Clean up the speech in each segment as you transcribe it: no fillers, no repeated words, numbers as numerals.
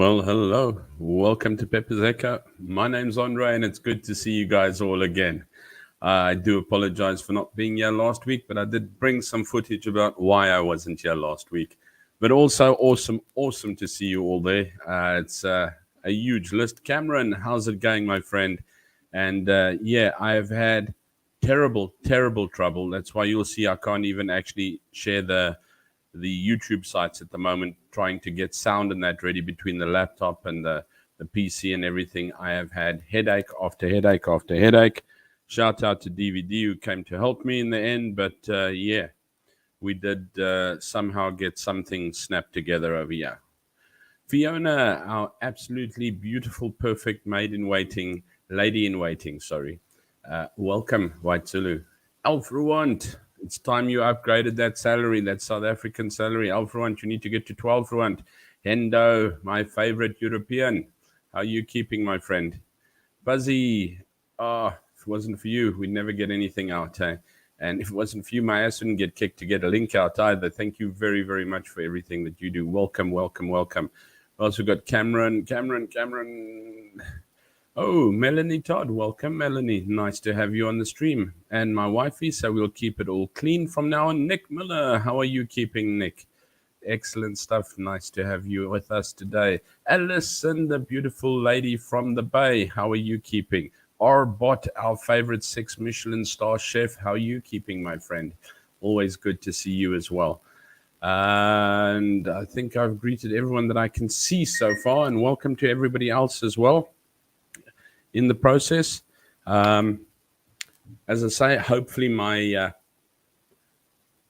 Well, hello. Welcome to Pepper's Echo. My name's Andre, and it's good to see you guys all again. I do apologize for not being here last week, but I did bring some footage about why I wasn't here last week. But also, awesome to see you all there. It's a huge list. Cameron, how's it going, my friend? And yeah, I have had terrible trouble. That's why you'll see I can't even actually share the YouTube sites at the moment, trying to get sound and that ready between the laptop and the PC and everything. I have had headache after headache after headache. Shout out to DVD who came to help me in the end. But yeah, we did somehow get something snapped together over here. Fiona, our absolutely beautiful, perfect maid in waiting, lady in waiting, sorry. Welcome, White Zulu. Alf Ruant, it's time you upgraded that salary, that South African salary. Alf Ruant, you need to get to 12 Ruant. Hendo, my favorite European. How are you keeping, my friend? Buzzy, if it wasn't for you, we'd never get anything out. And if it wasn't for you, my ass wouldn't get kicked to get a link out either. Thank you very much for everything that you do. Welcome. We also got Cameron. Oh, Melanie Todd. Welcome, Melanie. Nice to have you on the stream. And my wifey, so we'll keep it all clean from now on. Nick Miller, how are you keeping, Nick? Excellent stuff. Nice to have you with us today. Alison, the beautiful lady from the Bay, how are you keeping? Arbot, our favorite 6 Michelin star chef, how are you keeping, my friend? Always good to see you as well. And I think I've greeted everyone that I can see so far, and welcome to everybody else as well in the process. As I say, hopefully my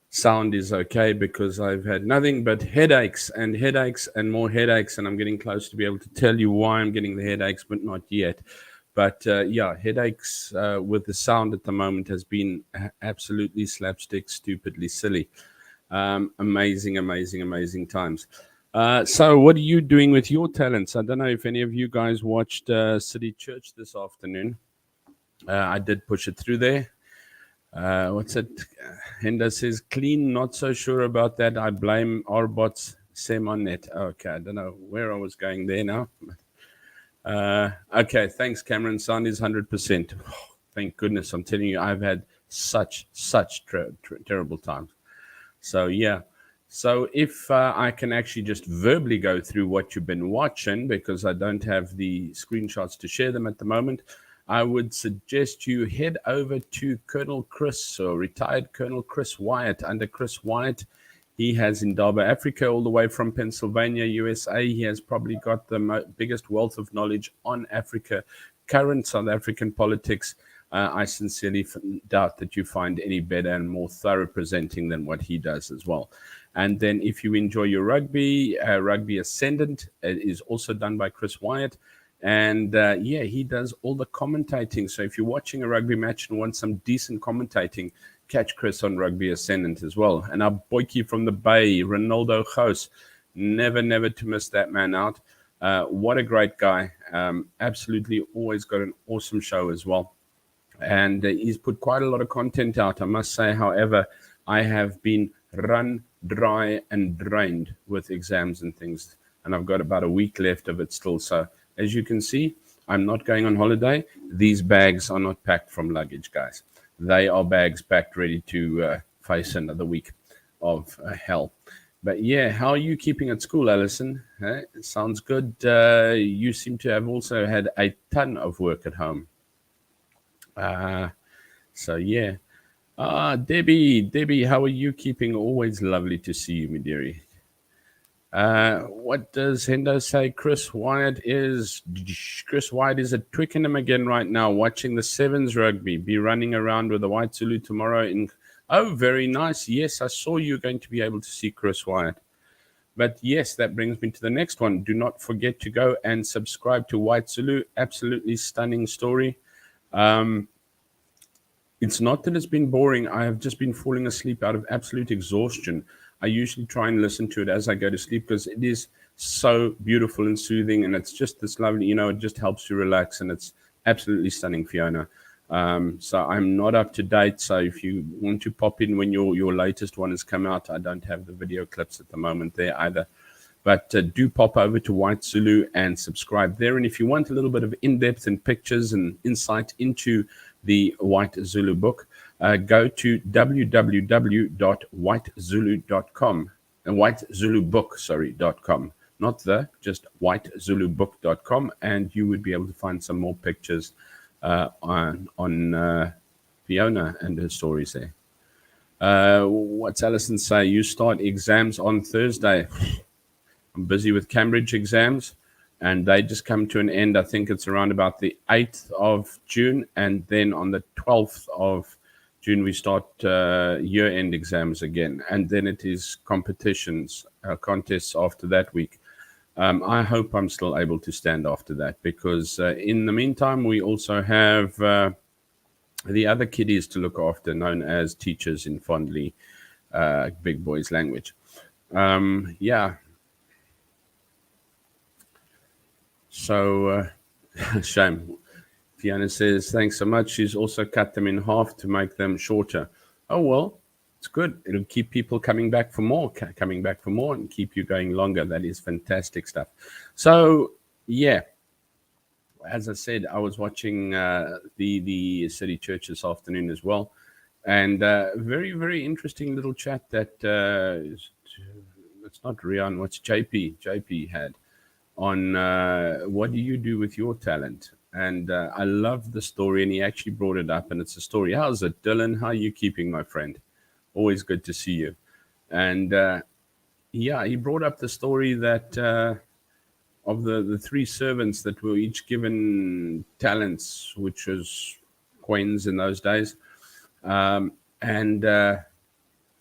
sound is okay, because I've had nothing but headaches and more headaches, and I'm getting close to be able to tell you why I'm getting the headaches, but not yet. But yeah, headaches with the sound at the moment has been absolutely slapstick, stupidly silly. Amazing times. So what are you doing with your talents? I don't know if any of you guys watched City Church this afternoon. I did push it through there. What's it? Henda says, clean, not so sure about that. I blame Arbot's Semanet. Okay, I don't know where I was going there now. Okay, thanks, Cameron. Sound is 100%. Oh, thank goodness. I'm telling you, I've had such terrible times. So, yeah. So if I can actually just verbally go through what you've been watching, because I don't have the screenshots to share them at the moment, I would suggest you head over to Colonel Chris, or retired Colonel Chris Wyatt. Under Chris Wyatt, he has Indaba Africa, all the way from Pennsylvania, USA. He has probably got the biggest wealth of knowledge on Africa, current South African politics. I sincerely doubt that you find any better and more thorough presenting than what he does as well. And then if you enjoy your rugby, Rugby Ascendant is also done by Chris Wyatt. And yeah, he does all the commentating. So if you're watching a rugby match and want some decent commentating, catch Chris on Rugby Ascendant as well. And our boykie from the Bay, Ronaldo Gous, never to miss that man out. What a great guy. Absolutely always got an awesome show as well. And he's put quite a lot of content out. I must say, however, I have been run dry and drained with exams and things. And I've got about a week left of it still. So as you can see, I'm not going on holiday. These bags are not packed from luggage, guys. They are bags packed ready to face another week of hell. But yeah, how are you keeping at school, Alison? Sounds good. You seem to have also had a ton of work at home. So yeah. Debbie, how are you keeping? Always lovely to see you, my dearie. What does Hendo say? Chris Wyatt is at Twickenham again right now, watching the Sevens rugby. Be running around with the White Zulu tomorrow. Oh, very nice. Yes, I saw you going to be able to see Chris Wyatt. But yes, that brings me to the next one. Do not forget to go and subscribe to White Zulu. Absolutely stunning story. It's not that it's been boring. I have just been falling asleep out of absolute exhaustion. I usually try and listen to it as I go to sleep, because it is so beautiful and soothing, and it's just this lovely, it just helps you relax, and it's absolutely stunning, Fiona. So I'm not up to date. So if you want to pop in when your latest one has come out, I don't have the video clips at the moment there either. But do pop over to White Zulu and subscribe there. And if you want a little bit of in-depth and pictures and insight into the White Zulu book, go to www.whitezulu.com and whitezulubook.com. Not just whitezulubook.com, and you would be able to find some more pictures on Fiona and her stories there. What's Alison say? You start exams on Thursday. I'm busy with Cambridge exams, and they just come to an end. I think it's around about the 8th of June, and then on the 12th of June we start year-end exams again, and then it is competitions, contests after that week. I hope I'm still able to stand after that, because in the meantime we also have the other kiddies to look after, known as teachers in Fondly Big Boys language. Yeah. So, shame. Fiona says, thanks so much. She's also cut them in half to make them shorter. Oh, well, it's good. It'll keep people coming back for more, and keep you going longer. That is fantastic stuff. So, yeah. As I said, I was watching the City Church this afternoon as well. And very, very interesting little chat that it's not Rian, what's JP had on what do you do with your talent? And I love the story, and he actually brought it up, and it's a story. How's it, Dylan? How are you keeping, my friend? Always good to see you. And yeah, he brought up the story that of the three servants that were each given talents, which was coins in those days. And the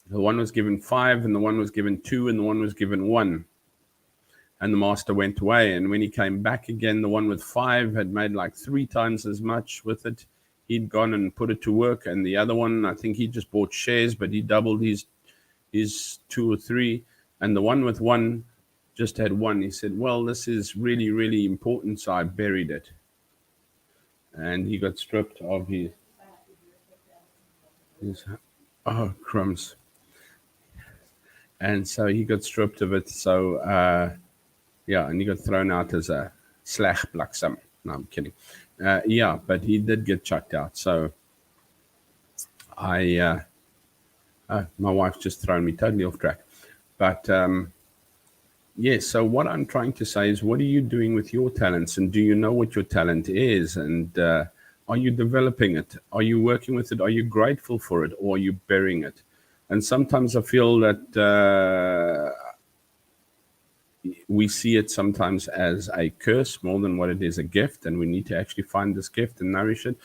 one was given 5, and the one was given 2, and the one was given 1. And the master went away, and when he came back again, the one with 5 had made like 3 times as much with it. He'd gone and put it to work, and the other one, I think he just bought shares, but he doubled his 2 or 3. And the one with 1 just had 1. He said, well, this is really, really important, so I buried it. And he got stripped of his oh, crumbs. And so he got stripped of it. So, yeah, and he got thrown out as a slag bliksem. No, I'm kidding. Yeah, but he did get chucked out. So my wife's just thrown me totally off track. But yeah, so what I'm trying to say is, what are you doing with your talents? And do you know what your talent is? And are you developing it? Are you working with it? Are you grateful for it? Or are you burying it? And sometimes I feel that we see it sometimes as a curse more than what it is a gift. And we need to actually find this gift and nourish it.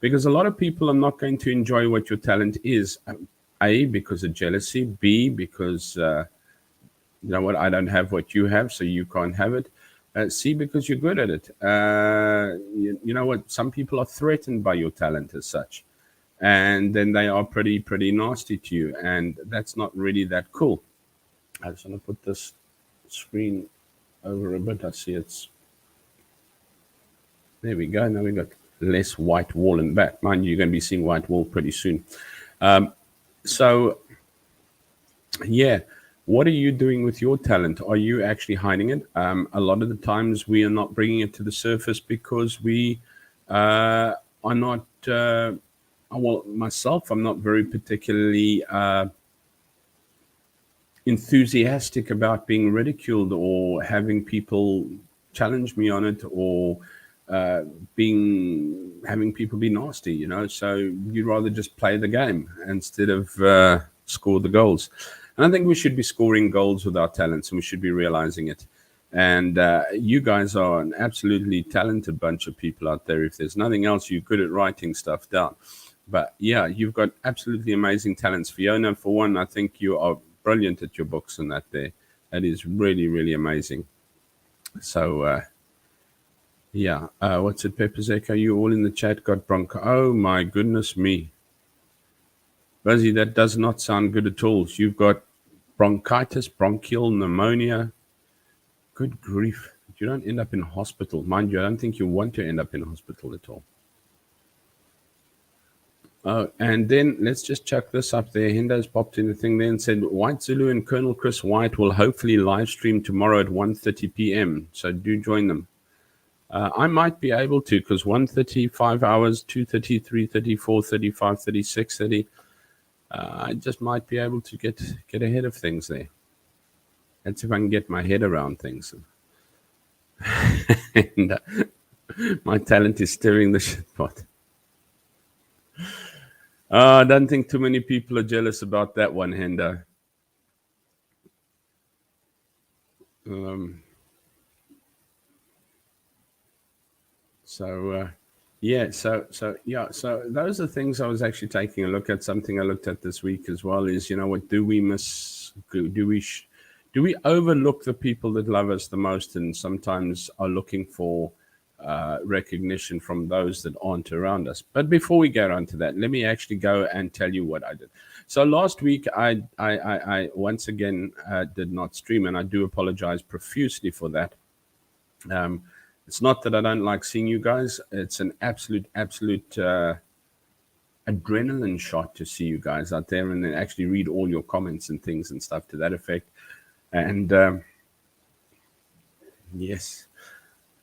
Because a lot of people are not going to enjoy what your talent is. A, because of jealousy. B, because, you know what, I don't have what you have, so you can't have it. C, because you're good at it. You know what, some people are threatened by your talent as such. And then they are pretty nasty to you. And that's not really that cool. I just want to put this screen over a bit. I see it's... There we go. Now we've got less white wall in the back. Mind you, you're going to be seeing white wall pretty soon. So, yeah. What are you doing with your talent? Are you actually hiding it? A lot of the times we are not bringing it to the surface because we are not... well, myself, I'm not very particularly enthusiastic about being ridiculed or having people challenge me on it, or having people be nasty, you know. So you'd rather just play the game instead of score the goals. And I think we should be scoring goals with our talents, and we should be realizing it. And you guys are an absolutely talented bunch of people out there. If there's nothing else, you're good at writing stuff down. But yeah, you've got absolutely amazing talents. Fiona, for one, I think you are brilliant at your books and that there. That is really, really amazing. So, yeah. What's it, Pepper Zeka? You all in the chat got bronco. Oh, my goodness me. Rosie, that does not sound good at all. You've got bronchitis, bronchial pneumonia. Good grief. You don't end up in hospital. Mind you, I don't think you want to end up in hospital at all. Oh, and then let's just chuck this up there. Hendo's popped in the thing there and said, White Zulu and Colonel Chris White will hopefully live stream tomorrow at 1:30 p.m. So do join them. I might be able to because 1:30, 5 hours, 2:30, 3:30, 4:30, 5:30, 6:30. I just might be able to get ahead of things there. That's if I can get my head around things. And my talent is stirring the shit pot. I don't think too many people are jealous about that one, Hendo. So yeah, so those are things I was actually taking a look at. Something I looked at this week as well is, what do we miss? Do we overlook the people that love us the most, and sometimes are looking for recognition from those that aren't around us? But before we get on to that, let me actually go and tell you what I did. So last week, I once again did not stream, and I do apologize profusely for that. It's not that I don't like seeing you guys. It's an absolute adrenaline shot to see you guys out there and then actually read all your comments and things and stuff to that effect. And yes,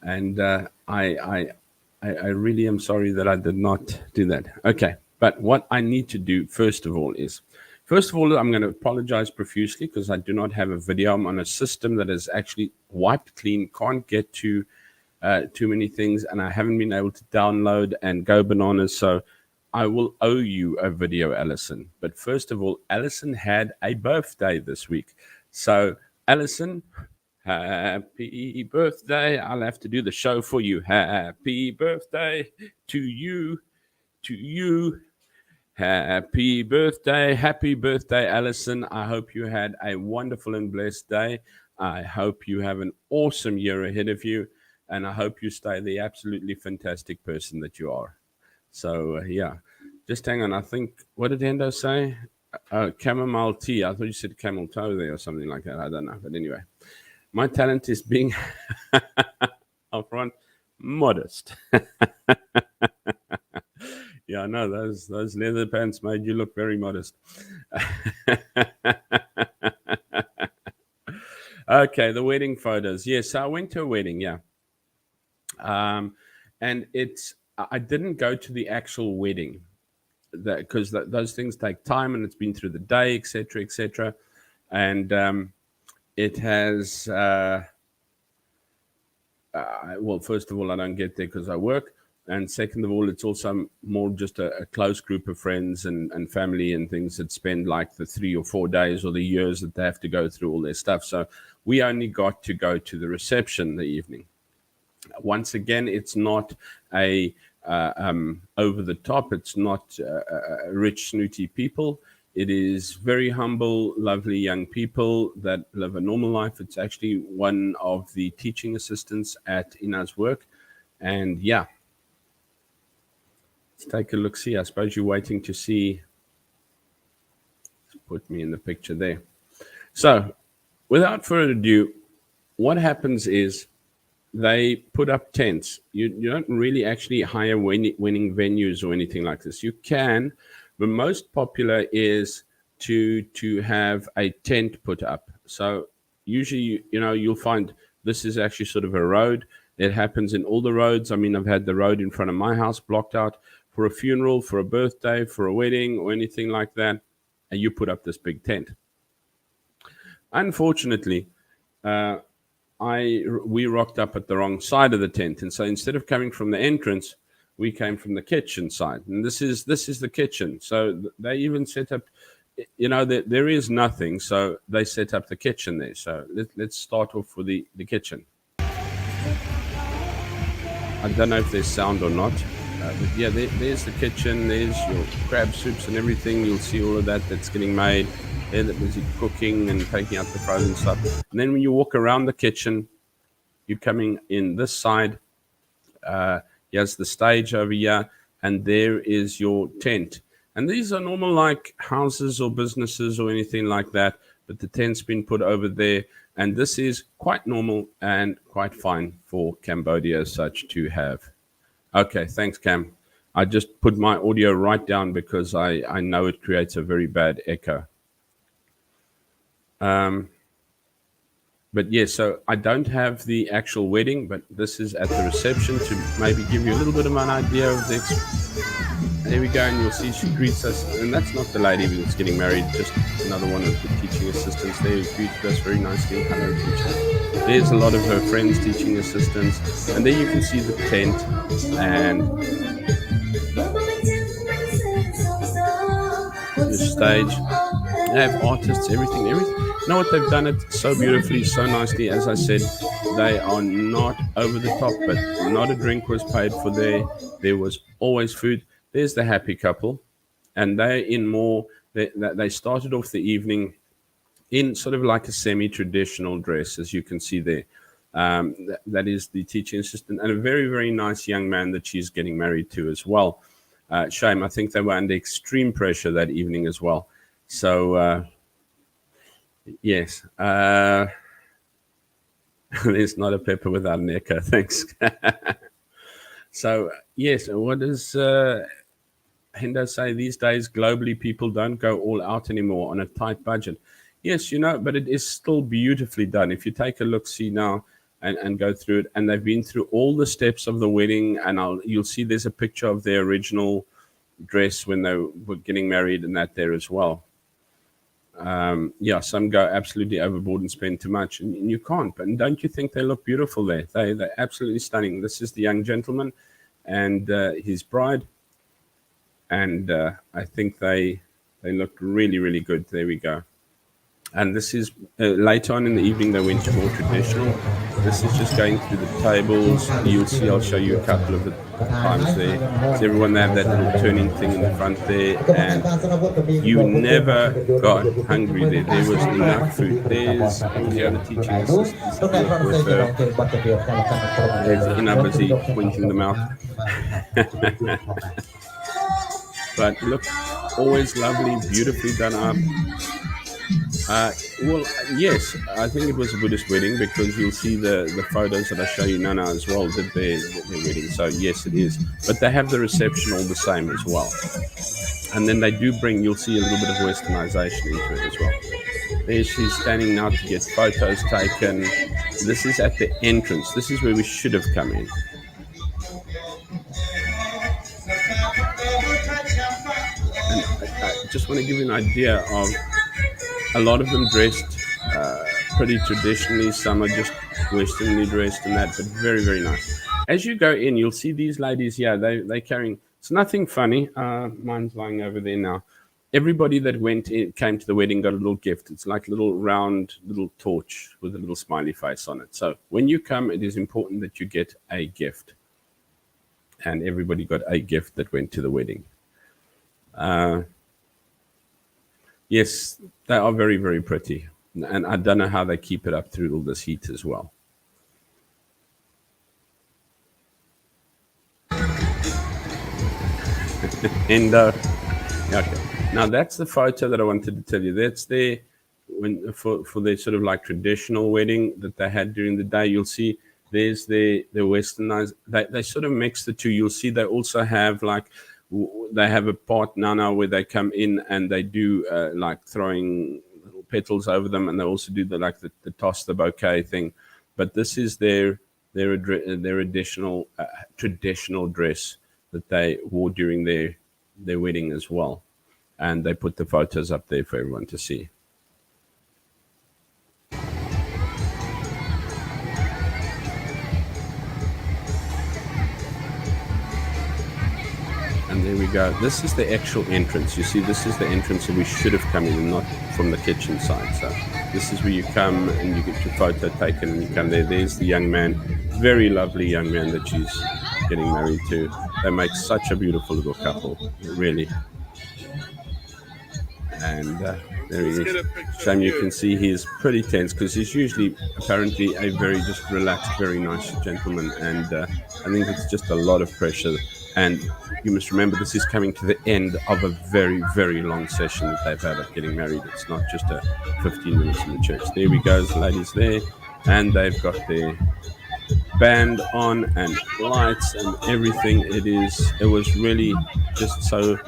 and I really am sorry that I did not do that. Okay, but what I need to do first of all, I'm going to apologize profusely because I do not have a video. I'm on a system that is actually wiped clean, can't get to too many things, and I haven't been able to download and go bananas. So I will owe you a video, Alison. But first of all, Alison had a birthday this week. So, Alison, happy birthday. I'll have to do the show for you. Happy birthday to you, to you. Happy birthday, Alison. I hope you had a wonderful and blessed day. I hope you have an awesome year ahead of you, and I hope you stay the absolutely fantastic person that you are. So, yeah, just hang on. I think, what did Hendo say? Chamomile tea. I thought you said camel toe there or something like that. I don't know. But anyway, my talent is being upfront, modest. Yeah, I know those leather pants made you look very modest. Okay, the wedding photos. Yes, I went to a wedding. Yeah, and I didn't go to the actual wedding because those things take time and it's been through the day, etc., etc. And it has. Well, first of all, I don't get there because I work. And second of all, it's also more just a close group of friends and family and things that spend like the 3 or 4 days or the years that they have to go through all their stuff. So we only got to go to the reception the evening. Once again, it's not a over the top. It's not rich, snooty people. It is very humble, lovely young people that live a normal life. It's actually one of the teaching assistants at Ina's work. And yeah, let's take a look. See, I suppose you're waiting to see. Put me in the picture there. So without further ado, what happens is they put up tents. You don't really actually hire winning venues or anything like this. You can, but most popular is to have a tent put up. So usually, you'll find this is actually sort of a road. It happens in all the roads. I mean, I've had the road in front of my house blocked out for a funeral, for a birthday, for a wedding, or anything like that, and you put up this big tent. Unfortunately, we rocked up at the wrong side of the tent, and so instead of coming from the entrance, we came from the kitchen side, and this is the kitchen. So they even set up, there is nothing, so they set up the kitchen there. So let's start off with the kitchen. I don't know if there's sound or not, but yeah, there's the kitchen. There's your crab soups and everything. You'll see all of that's getting made. They're busy cooking and taking out the frozen stuff. And then when you walk around the kitchen, you're coming in this side. Here's the stage over here, and there is your tent. And these are normal like houses or businesses or anything like that, but the tent's been put over there. And this is quite normal and quite fine for Cambodia as such to have. Okay, thanks, Cam. I just put my audio right down because I know it creates a very bad echo. But yes, so I don't have the actual wedding, but this is at the reception to maybe give you a little bit of an idea of the. There we go, and you'll see she greets us, and that's not the lady that's getting married, just another one of the teaching assistants there who greeted us very nicely. Hello, teacher. There's a lot of her friends, teaching assistants, and there you can see the tent and the stage. They have artists, everything. You know what, they've done it so beautifully, so nicely. As I said, they are not over the top, but not a drink was paid for there. There was always food. There's the happy couple, and they're in more. They started off the evening in sort of like a semi-traditional dress, as you can see there. That is the teaching assistant, and a very, very nice young man that she's getting married to as well. Shame, I think they were under extreme pressure that evening as well. So, yes, there's not a pepper without an echo. Thanks. So, yes, what does Hendo say? These days, globally, people don't go all out anymore on a tight budget. Yes, but it is still beautifully done. If you take a look, see now, and go through it, and they've been through all the steps of the wedding, and you'll see there's a picture of their original dress when they were getting married and that there as well. Some go absolutely overboard and spend too much, and you can't. But don't you think they look beautiful there? They're absolutely stunning. This is the young gentleman and his bride, and I think they look really, really good. There we go. And this is later on in the evening, they went to more traditional. This is just going through the tables. You'll see, I'll show you a couple of the times there. So everyone, they have that little turning thing in the front there. And you never got hungry there. There was enough food. There's all the other teaching assistants with her. There's Ina busy winking them out. But look, always lovely, beautifully done up. Well, yes, I think it was a Buddhist wedding because you'll see the photos that I show you Nana as well did their wedding. So yes, it is. But they have the reception all the same as well. And then they do bring, you'll see a little bit of westernization into it as well. There she's standing now to get photos taken. This is at the entrance. This is where we should have come in. And I just want to give you an idea of a lot of them dressed pretty traditionally. Some are just westernly dressed and that, but very, very nice. As you go in, you'll see these ladies here. They're carrying, it's nothing funny. Mine's lying over there now. Everybody that came to the wedding got a little gift. It's like a little round little torch with a little smiley face on it. So when you come, it is important that you get a gift. And everybody got a gift that went to the wedding. Yes, they are very, very pretty. And I don't know how they keep it up through all this heat as well. And okay. Now that's the photo that I wanted to tell you. That's there for their sort of like traditional wedding that they had during the day. You'll see there's the westernized. They sort of mix the two. You'll see they also have they have a part now where they come in and they do like throwing little petals over them, and they also do the toss the bouquet thing. But this is their additional traditional dress that they wore during their wedding as well, and they put the photos up there for everyone to see. And there we go. This is the actual entrance. You see, this is the entrance that we should have come in, not from the kitchen side. So this is where you come and you get your photo taken and you come there. There's the young man, very lovely young man that she's getting married to. They make such a beautiful little couple, really. And there he is. Shame you can see he is pretty tense because he's usually apparently a very just relaxed, very nice gentleman. And I think it's just a lot of pressure. And you must remember, this is coming to the end of a very, very long session that they've had of getting married. It's not just a 15 minutes in the church. There we go, the ladies there. And they've got their band on and lights and everything. It was really just so,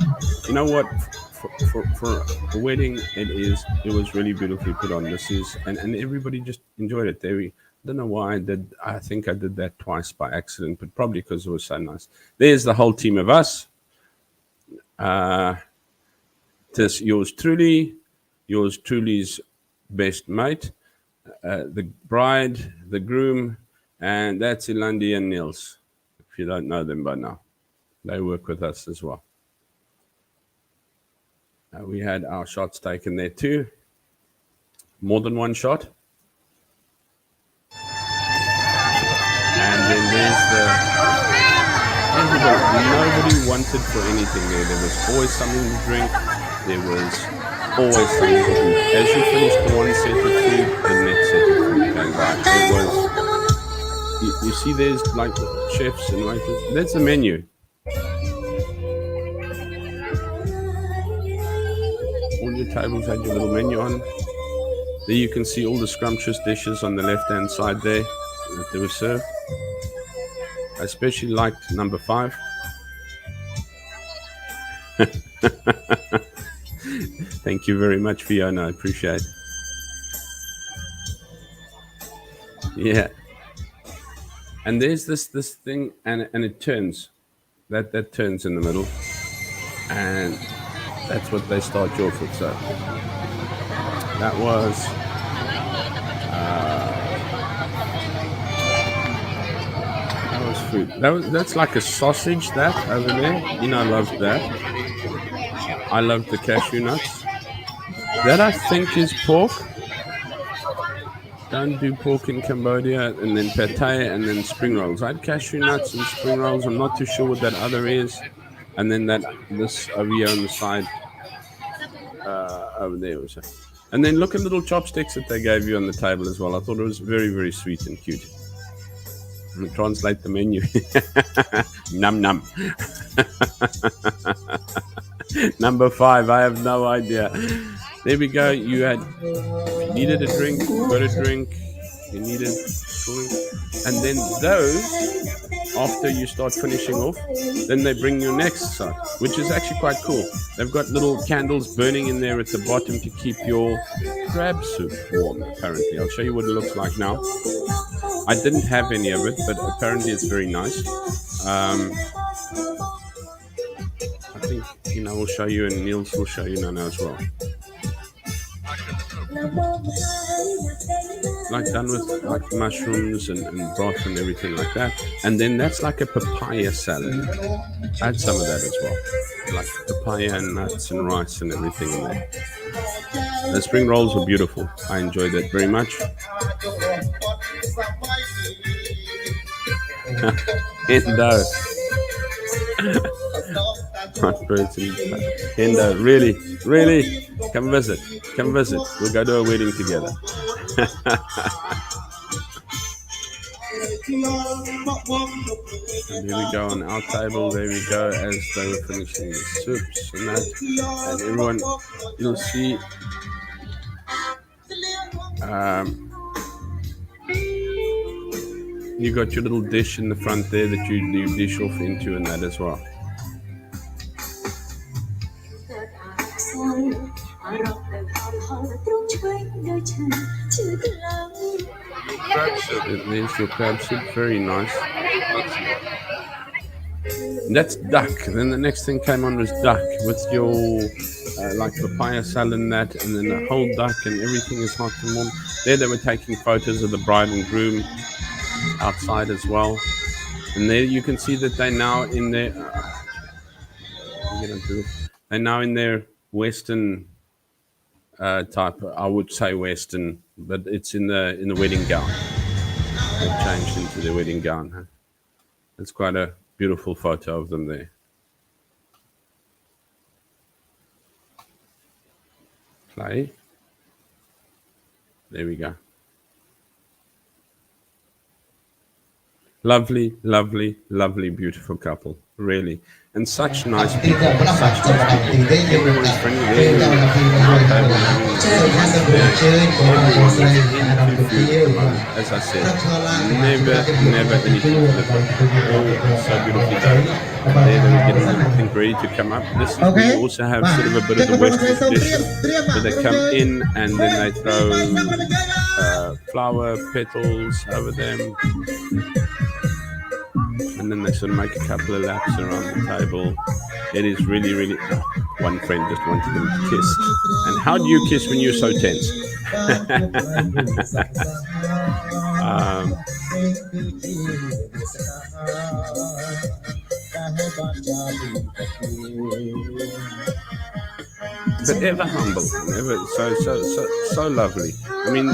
you know what, for a wedding, it was really beautifully put on. This is, and everybody just enjoyed it. I don't know why I think I did that twice by accident, but probably because it was so nice. There's the whole team of us. This yours truly's best mate, the bride, the groom, and that's Ilandi and Nils. If you don't know them by now, they work with us as well. We had our shots taken there too, more than one shot. And then there's the nobody wanted for anything there. There was always something to drink. There was always something to eat. As you finished the one set of food, the next set of food came by. It was you see there's like chefs and waiters. That's the menu. All your tables had your little menu on. There you can see all the scrumptious dishes on the left-hand side there that they were served. I especially liked number 5. Thank you very much, Fiona. I appreciate it. Yeah. And there's this thing, and it turns. That turns in the middle. And that's what they start you off with. So that was food. That's like a sausage, that over there. You know, I loved that. I loved the cashew nuts. That I think is pork. Don't do pork in Cambodia, and then pate, and then spring rolls. I had cashew nuts and spring rolls. I'm not too sure what that other is. And then this over here on the side, over there was. And then look at little chopsticks that they gave you on the table as well. I thought it was very, very sweet and cute. And translate the menu. Num num. Number 5, I have no idea. There we go. If you needed a drink, got a drink. You needed cooling. And then those, after you start finishing off, then they bring your next side, which is actually quite cool. They've got little candles burning in there at the bottom to keep your crab soup warm, apparently. I'll show you what it looks like now. I didn't have any of it, but apparently it's very nice. I think, we'll show you, and Niels will show you Nana as well. Like done with like mushrooms and broth and everything like that. And then that's like a papaya salad. I had some of that as well. Like papaya and nuts and rice and everything in there. The spring rolls were beautiful. I enjoyed that very much. Hendo. Hendo, really, come visit. We'll go to a wedding together. And here we go on our table. There we go, as they were finishing the soups and that. And everyone, you'll see. You got your little dish in the front there that you dish off into, and that as well. There's your crab soup, very nice. And that's duck. Then the next thing came on was duck with your like papaya salad and that, and then the whole duck, and everything is hot and warm. There they were taking photos of the bride and groom outside as well. And there you can see that they're now in their they're now in their Western type. I would say Western, but it's in the wedding gown. They've changed into the wedding gown. Huh? It's quite a beautiful photo of them there. Play. There we go. Lovely, lovely, lovely, beautiful couple, really. And such nice people, such nice people. Everyone's friendly. There we our table having lunch there. Everyone is into food at the moment. As I said, never anything to live with. All so beautifully done. There they were getting everything ready to come up. This is, we also have sort of a bit of the Western tradition where they come in and then they throw flower petals over them, and then they sort of make a couple of laps around the table. It is really, really. Oh, one friend just wanted them to kiss. And how do you kiss when you're so tense? But ever humble, ever so lovely. I mean,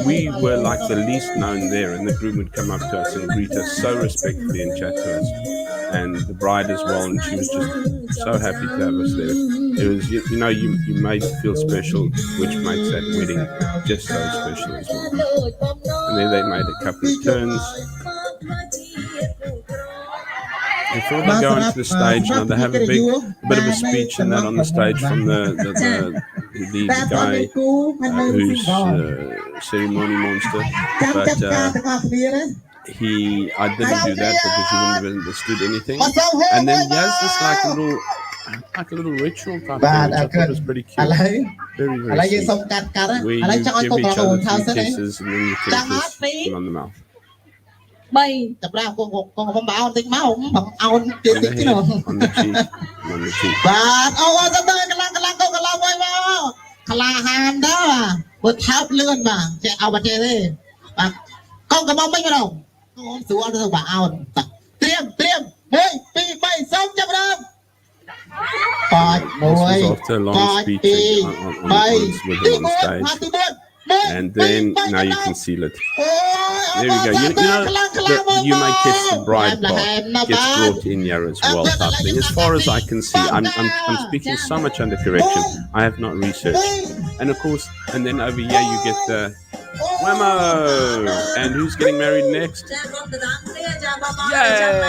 we were like the least known there, and the groom would come up to us and greet us so respectfully and chat to us, and the bride as well, and she was just so happy to have us there. It was, you know, you made it feel special, which makes that wedding just so special as well. And then they made a couple of turns. Before they go onto the stage, now they have a bit of a speech and that on the stage from the guy who's ceremony monster, but I didn't do that because he wouldn't have understood anything. And then he has this like a little ritual type thing, which I thought was pretty cute. Very, very sweet. Where you give each other 3 kisses and then you can kiss him on the mouth. On the cheek. On the cheek. ក្លាហានដែរគាត់ថើបលឿនបាទចេះឲ្យបាត់ទេបាទកូនកំងមិនម្ដងខ្ញុំស្រួលទៅបាទអោនត្រៀម1 2 3សូមចាប់ដើម This was after a long speech with them on stage. And then now you can seal it. There we go. You may kiss the bride part gets brought in here as well, type thing. As far as I can see, I'm speaking so much under correction. I have not researched. And of course, and then over here you get the Whammo! And who's getting married next? Yay!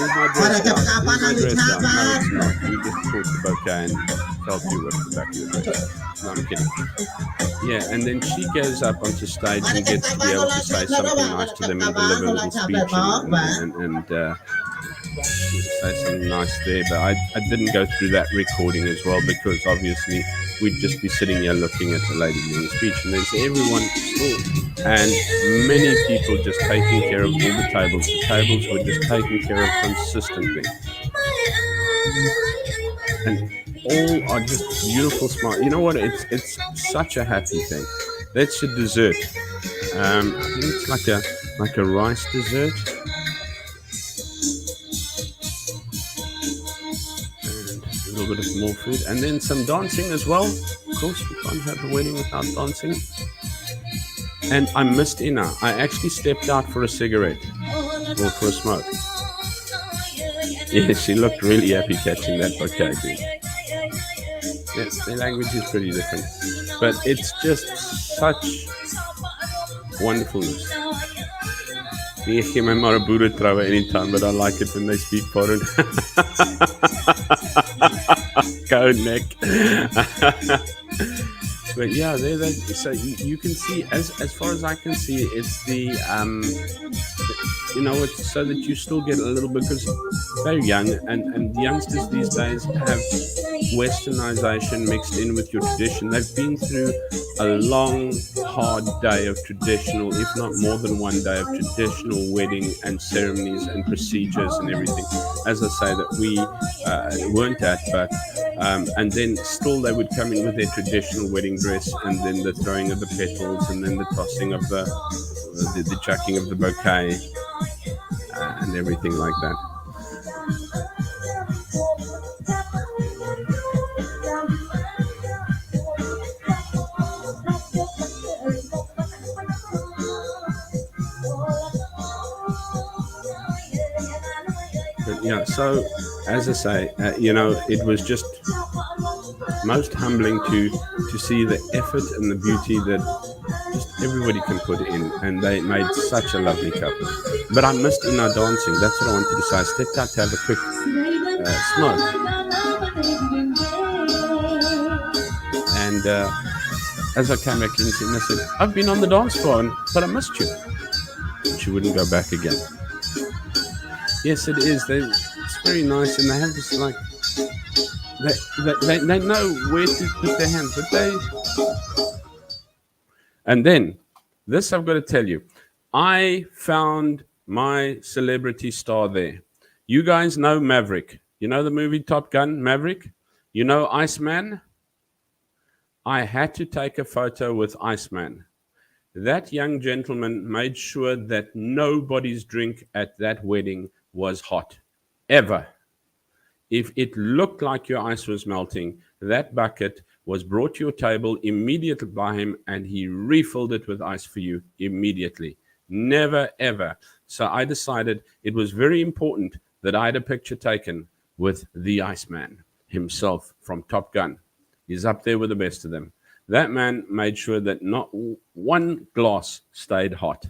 Is my dress down? No, it's not. We just caught the bouquet and felt you with the back of your dress. No, I'm kidding. Yeah, and then she goes up onto stage and gets to be able to say something nice to them and deliver a little speech and say something nice there. But I didn't go through that recording as well because obviously we'd just be sitting here looking at the lady doing the speech, and there's everyone and many people just taking care of all the tables. The tables were just taken care of consistently. And all are just beautiful, smart. You know what? It's such a happy thing. That's a dessert. I think it's like a rice dessert. And a little bit of more food, and then some dancing as well. Of course, we can't have a wedding without dancing. And I missed Ina. I actually stepped out for a cigarette or for a smoke. Yeah, she looked really happy catching that bouquet, dude. Yes, the language is pretty different, but it's just such wonderfulness. You can my Marabuda travel anytime, but I like it when they speak foreign. Go Nick. But yeah, so you can see, as far as I can see, it's the it's so that you still get a little bit, because they're young, and the youngsters these days have westernization mixed in with your tradition. They've been through a long, hard day of traditional, if not more than one day of traditional wedding and ceremonies and procedures and everything. As I say, that we weren't at, but and then still they would come in with their traditional wedding dress, and then the throwing of the petals, and then the tossing of the chucking of the bouquet, and everything like that. But yeah, so as I say, it was just most humbling to see the effort and the beauty that just everybody can put in, and they made such a lovely couple. But I missed in our dancing. That's what I wanted to say. I stepped out to have a quick smoke, and as I came back in, I said, "I've been on the dance floor, but I missed you." And she wouldn't go back again. Yes, it is. It's very nice, and they have this like they know where to put their hands, but they. And then this I've got to tell you, I found my celebrity star there. You guys know Maverick. You know the movie Top Gun, Maverick. You know Iceman. I had to take a photo with Iceman. That young gentleman made sure that nobody's drink at that wedding was hot, ever. If it looked like your ice was melting, that bucket was brought to your table immediately by him, and he refilled it with ice for you immediately. Never, ever. So I decided it was very important that I had a picture taken with the Iceman himself from Top Gun. He's up there with the best of them. That man made sure that not one glass stayed hot.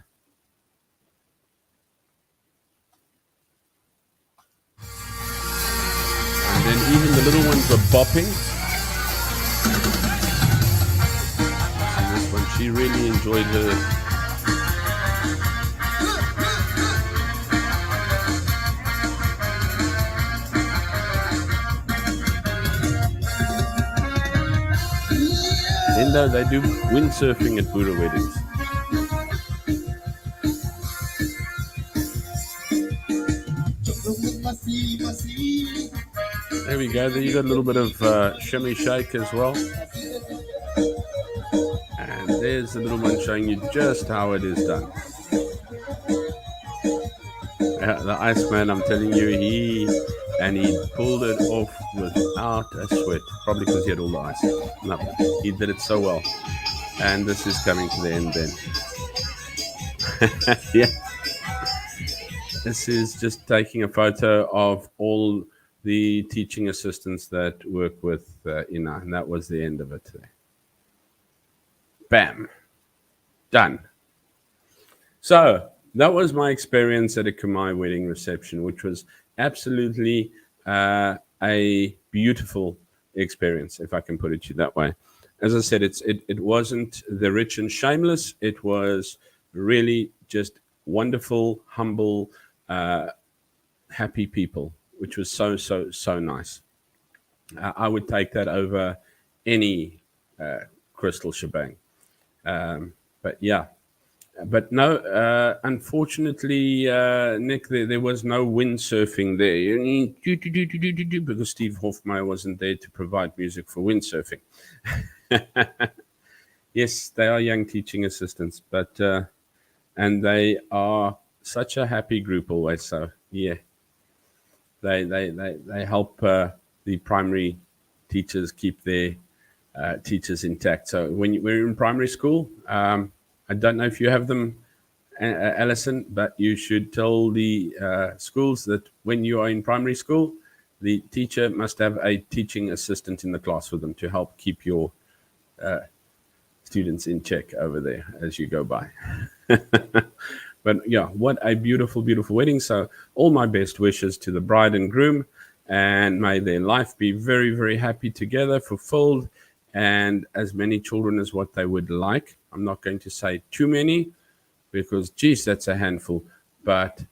And then even the little ones were bopping. See this one, she really enjoyed her. Then they do windsurfing at Buddha weddings. There we go. There you got a little bit of shimmy shake as well. And there's the little one showing you just how it is done. The Iceman, I'm telling you, he pulled it off without a sweat. Probably because he had all the ice. No, he did it so well. And this is coming to the end then. Yeah. This is just taking a photo of all the teaching assistants that work with Ina, and that was the end of it today. Bam. Done. So that was my experience at a Khmer wedding reception, which was absolutely a beautiful experience, if I can put it that way. As I said, it wasn't the rich and shameless. It was really just wonderful, humble, happy people, which was so nice. I would take that over any crystal shebang. But yeah. But no, unfortunately, Nick, there was no windsurfing there because Steve Hofmeyer wasn't there to provide music for windsurfing. Yes, they are young teaching assistants, but and they are such a happy group always. So yeah, they help the primary teachers keep their teachers intact. So when we're in primary school. I don't know if you have them, Alison, but you should tell the schools that when you are in primary school, the teacher must have a teaching assistant in the class with them to help keep your students in check over there as you go by. But yeah, what a beautiful, beautiful wedding. So all my best wishes to the bride and groom, and may their life be very, very happy together, fulfilled, and as many children as what they would like. I'm not going to say too many because, geez, that's a handful. But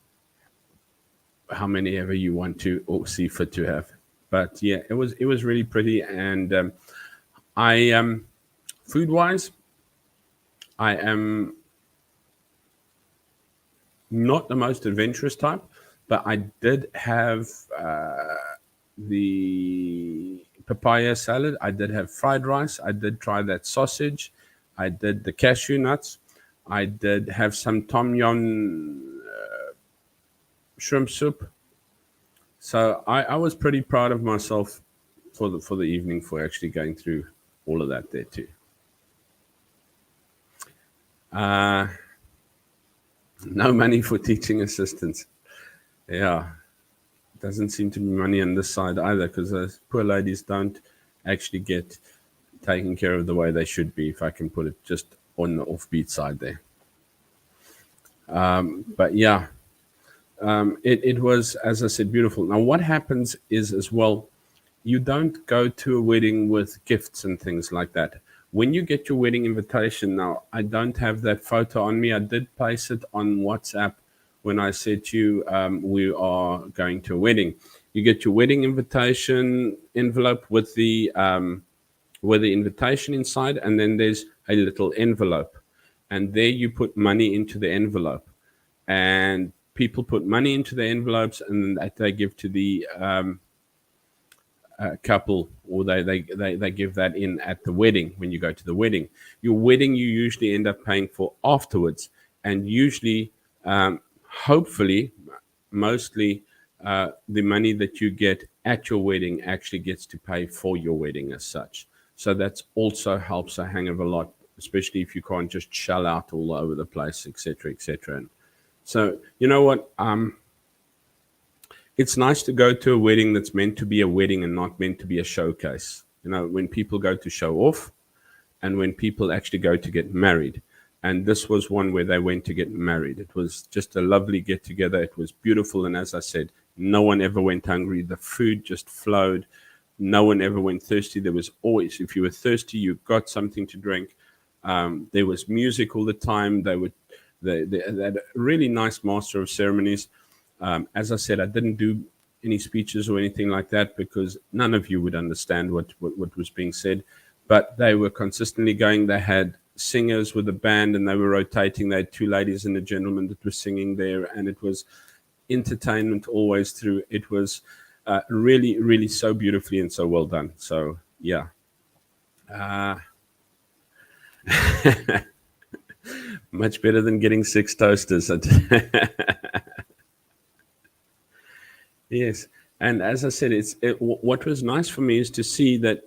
how many ever you want to or see fit to have. But yeah, it was really pretty. And I food-wise, I am not the most adventurous type, but I did have the papaya salad. I did have fried rice. I did try that sausage. I did the cashew nuts. I did have some tom yum shrimp soup. So I was pretty proud of myself for the evening for actually going through all of that there too. No money for teaching assistants. Yeah, doesn't seem to be money on this side either because those poor ladies don't actually get taken care of the way they should be, if I can put it just on the offbeat side there. But yeah, it was, as I said, beautiful. Now, what happens is as well, you don't go to a wedding with gifts and things like that. When you get your wedding invitation, now I don't have that photo on me. I did place it on WhatsApp when I said to you, we are going to a wedding. You get your wedding invitation envelope with the invitation inside, and then there's a little envelope, and there you put money into the envelope, and people put money into the envelopes, and that they give to the couple, or they give that in at the wedding. When you go to the wedding, your wedding you usually end up paying for afterwards, and usually, hopefully, mostly, the money that you get at your wedding actually gets to pay for your wedding as such. So that's also helps a hang of a lot, especially if you can't just shell out all over the place, etc., etc. So you know what? It's nice to go to a wedding that's meant to be a wedding and not meant to be a showcase. You know, when people go to show off, and when people actually go to get married. And this was one where they went to get married. It was just a lovely get together. It was beautiful. And as I said, no one ever went hungry. The food just flowed. No one ever went thirsty. There was always, if you were thirsty, you got something to drink. There was music all the time. They had a really nice master of ceremonies. As I said, I didn't do any speeches or anything like that because none of you would understand what was being said. But they were consistently going. They had singers with a band, and they were rotating. They had two ladies and a gentleman that were singing there, and it was entertainment always through. It was really, really so beautifully and so well done. So, yeah. Much better than getting 6 toasters. Yes. And as I said, what was nice for me is to see that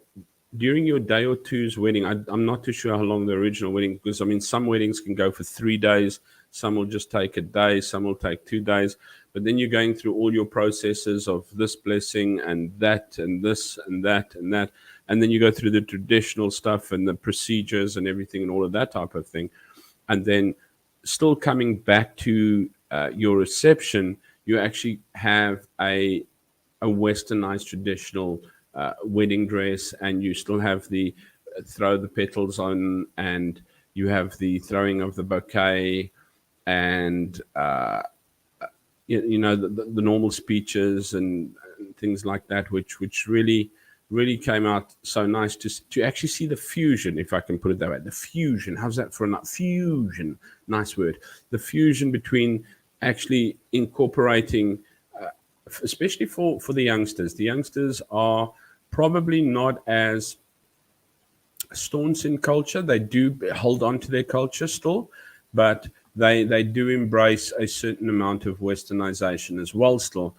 during your day or two's wedding, I'm not too sure how long the original wedding, because I mean, some weddings can go for 3 days, some will just take a day, some will take 2 days, but then you're going through all your processes of this blessing and that and this and that and that, and then you go through the traditional stuff and the procedures and everything and all of that type of thing, and then still coming back to your reception, you actually have a westernized traditional wedding dress, and you still have the throw the petals on, and you have the throwing of the bouquet, and you know, the normal speeches and things like that, which really came out so nice to actually see the fusion, if I can put it that way. The fusion, how's that for a fusion? Nice word. The fusion between actually incorporating, especially for the youngsters. The youngsters are probably not as staunch in culture. They do hold on to their culture still, but they do embrace a certain amount of westernization as well still,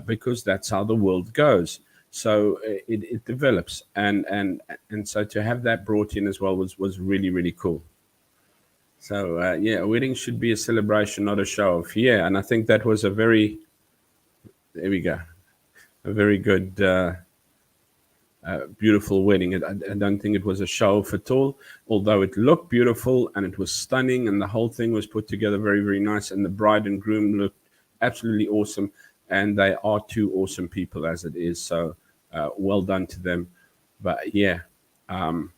because that's how the world goes. So it develops, and so to have that brought in as well was really, really cool. So yeah, a wedding should be a celebration, not a show off. Yeah, and I think that was there we go, a very good, beautiful wedding. I don't think it was a show off at all, although it looked beautiful and it was stunning, and the whole thing was put together very, very nice, and the bride and groom looked absolutely awesome, and they are two awesome people as it is. So well done to them. But yeah, and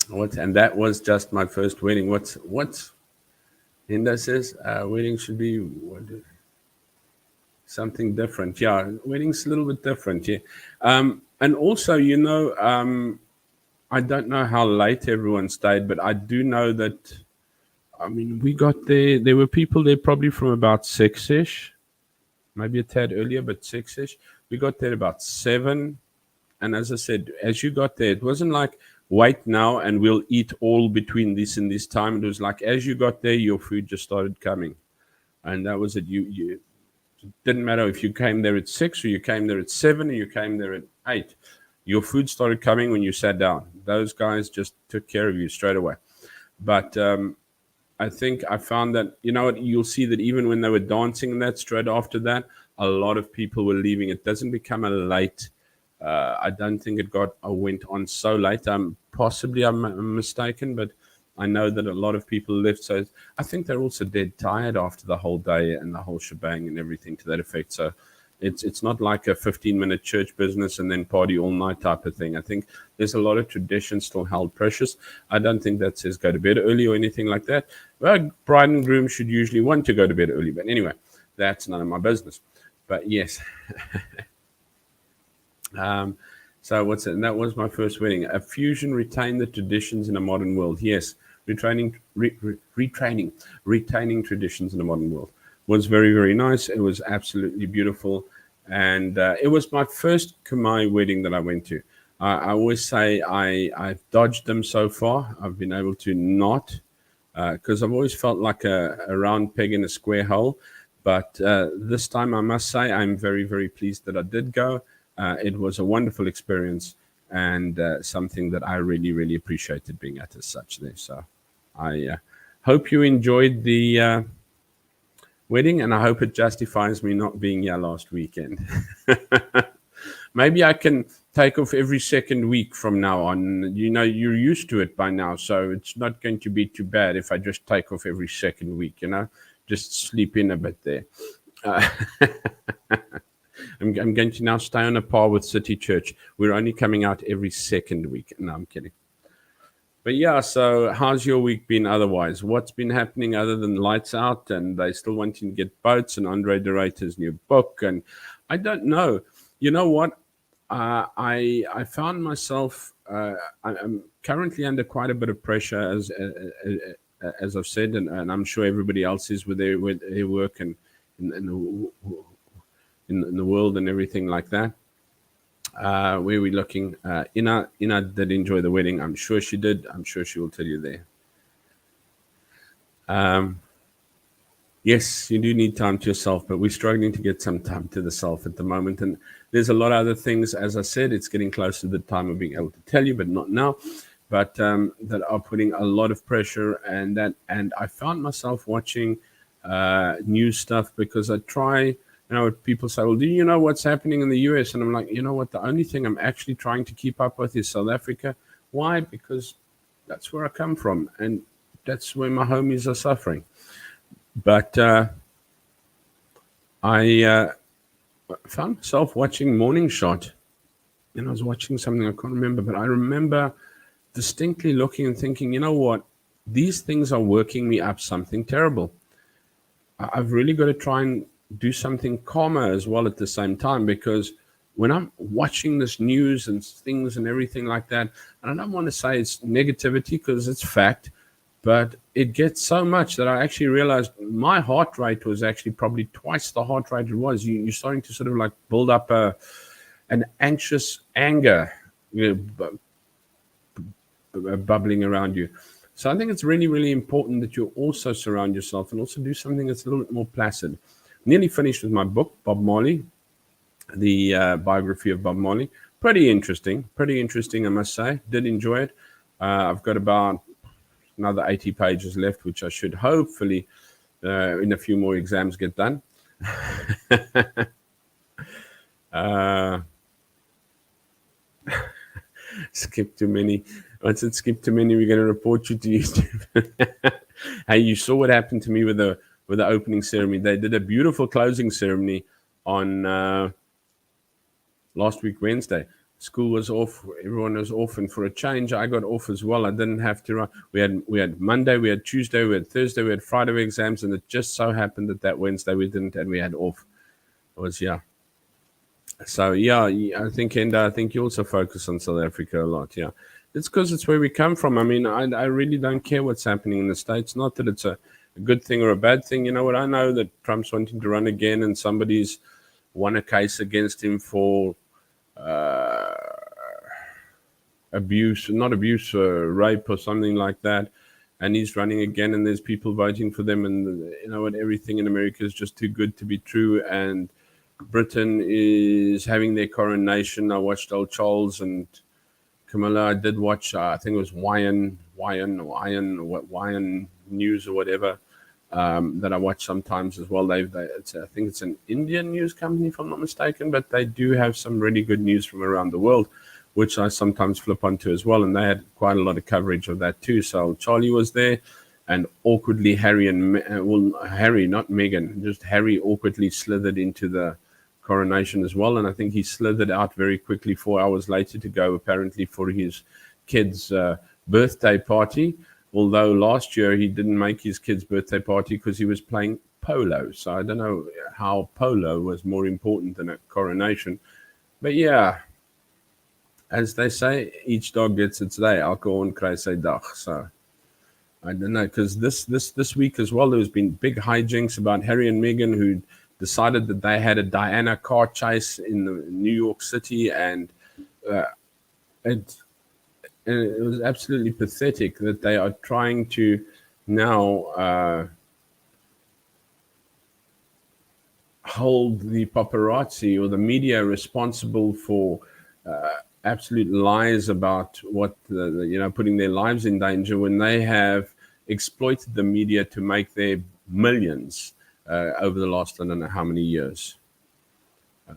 that was just my first wedding. What's Linda says? Wedding should be something different. Yeah, wedding's a little bit different. Yeah, and also, you know, I don't know how late everyone stayed, but I do know that. I mean, we got there. There were people there probably from about 6ish, maybe a tad earlier, but 6ish. We got there about 7, and as I said, as you got there, it wasn't like wait now and we'll eat all between this and this time. It was like as you got there, your food just started coming, and that was it. You it didn't matter if you came there at 6 or you came there at 7 or you came there at 8. Your food started coming when you sat down. Those guys just took care of you straight away. But I think I found that, you know what, you'll see that even when they were dancing and that, straight after that, a lot of people were leaving. It doesn't become a late. I don't think it went on so late. possibly I'm mistaken, but I know that a lot of people left. So I think they're also dead tired after the whole day and the whole shebang and everything to that effect. So it's not like a 15-minute church business and then party all night type of thing. I think there's a lot of tradition still held precious. I don't think that says go to bed early or anything like that. Well, bride and groom should usually want to go to bed early. But anyway, that's none of my business. But yes. So what's it? And that was my first wedding. A fusion retain the traditions in a modern world. Yes, retaining traditions in a modern world was very, very nice. It was absolutely beautiful, and it was my first Khmer wedding that I went to. I always say I've dodged them so far. I've been able to not, because I've always felt like a round peg in a square hole. But this time, I must say, I'm very, very pleased that I did go. It was a wonderful experience and something that I really, really appreciated being at as such there. So I hope you enjoyed the wedding, and I hope it justifies me not being here last weekend. Maybe I can take off every second week from now on. You know, you're used to it by now, so it's not going to be too bad if I just take off every second week, you know, just sleep in a bit there. I'm going to now stay on a par with City Church. We're only coming out every second week. No, I'm kidding. But yeah, so how's your week been otherwise? What's been happening other than lights out and they still wanting to get boats and Andre de Ruyter's new book? And I don't know. You know what? I found myself, I'm currently under quite a bit of pressure, as I've said, and I'm sure everybody else is with their work and in the world and everything like that. Where we're looking, Ina did enjoy the wedding. I'm sure she did. I'm sure she will tell you there. Yes, you do need time to yourself, but we're struggling to get some time to the self at the moment. And there's a lot of other things. As I said, it's getting close to the time of being able to tell you, but not now. But that are putting a lot of pressure, and I found myself watching new stuff because I try. You know, people say, well, do you know what's happening in the US? And I'm like, you know what? The only thing I'm actually trying to keep up with is South Africa. Why? Because that's where I come from. And that's where my homies are suffering. But I found myself watching Morning Shot. And I was watching something I can't remember. But I remember distinctly looking and thinking, you know what? These things are working me up something terrible. I've really got to try and do something calmer as well at the same time, because when I'm watching this news and things and everything like that, and I don't want to say it's negativity because it's fact, but it gets so much that I actually realized my heart rate was actually probably twice the heart rate it was. You're starting to sort of like build up an anxious anger, bubbling around you. So I think it's really, really important that you also surround yourself and also do something that's a little bit more placid. Nearly finished with my book, Bob Marley, the biography of Bob Marley. Pretty interesting, I must say. Did enjoy it. I've got about another 80 pages left, which I should hopefully, in a few more exams, get done. Skip too many. Once it skipped too many, we're going to report you to YouTube. Hey, you saw what happened to me with the opening ceremony. They did a beautiful closing ceremony on last week, Wednesday. School was off. Everyone was off. And for a change, I got off as well. I didn't have to. We had Monday, we had Tuesday, we had Thursday, we had Friday exams. And it just so happened that Wednesday we didn't, and we had off. It was, yeah. So, yeah, I think you also focus on South Africa a lot, yeah. It's because it's where we come from. I mean, I really don't care what's happening in the States. Not that it's a good thing or a bad thing. You know what? I know that Trump's wanting to run again and somebody's won a case against him for rape or something like that. And he's running again and there's people voting for them. And you know what? Everything in America is just too good to be true. And Britain is having their coronation. I watched old Charles and Camilla. I did watch, I think it was Wyan News or whatever, that I watch sometimes as well. I think it's an Indian news company, if I'm not mistaken, but they do have some really good news from around the world, which I sometimes flip onto as well. And they had quite a lot of coverage of that too. So Charlie was there, and awkwardly Harry Harry, not Meghan, just Harry awkwardly slithered into the coronation as well. And I think he slithered out very quickly 4 hours later to go apparently for his kid's birthday party. Although last year he didn't make his kid's birthday party because he was playing polo. So I don't know how polo was more important than a coronation. But yeah, as they say, each dog gets its day. Alcohol kry sy dag. So I don't know, because this week as well, there's been big hijinks about Harry and Meghan, who decided that they had a Diana car chase in New York City, and it was absolutely pathetic that they are trying to now hold the paparazzi or the media responsible for absolute lies about what putting their lives in danger, when they have exploited the media to make their millions over the last I don't know how many years.